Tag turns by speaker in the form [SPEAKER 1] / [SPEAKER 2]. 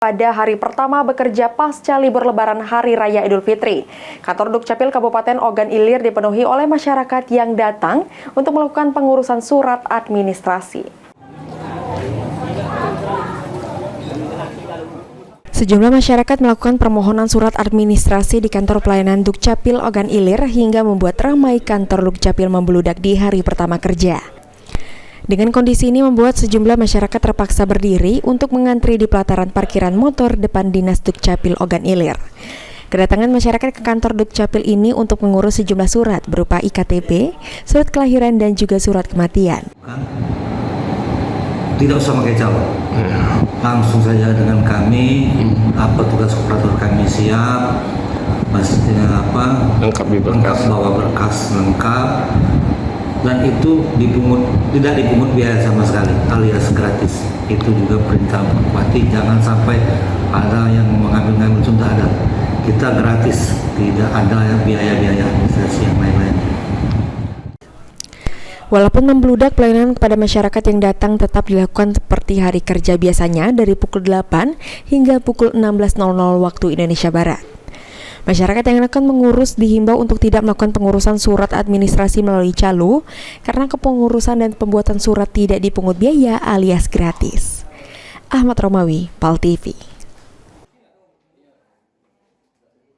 [SPEAKER 1] Pada hari pertama bekerja pasca libur lebaran Hari Raya Idul Fitri, kantor Dukcapil Kabupaten Ogan Ilir dipenuhi oleh masyarakat yang datang untuk melakukan pengurusan surat administrasi. Sejumlah masyarakat melakukan permohonan surat administrasi di kantor pelayanan Dukcapil Ogan Ilir hingga membuat ramai kantor Dukcapil membludak di hari pertama kerja. Dengan kondisi ini membuat sejumlah masyarakat terpaksa berdiri untuk mengantri di pelataran parkiran motor depan Dinas Dukcapil Ogan Ilir. Kedatangan masyarakat ke kantor Dukcapil ini untuk mengurus sejumlah surat berupa IKTP, surat kelahiran dan juga surat kematian.
[SPEAKER 2] Tidak usah pakai calon, langsung saja dengan kami, tugas operator kami siap, pastinya lengkap bawa berkas lengkap. Dan itu tidak dipungut biaya sama sekali, alias gratis. Itu juga perintah Bupati, jangan sampai ada yang mengambil-ngambil, itu tidak ada. Kita gratis, tidak ada biaya-biaya administrasi yang lain-lain.
[SPEAKER 1] Walaupun membludak, pelayanan kepada masyarakat yang datang tetap dilakukan seperti hari kerja biasanya dari pukul 8 hingga pukul 16.00 waktu Indonesia Barat. Masyarakat yang akan mengurus dihimbau untuk tidak melakukan pengurusan surat administrasi melalui calo karena kepengurusan dan pembuatan surat tidak dipungut biaya alias gratis. Ahmad Romawi, PAL TV.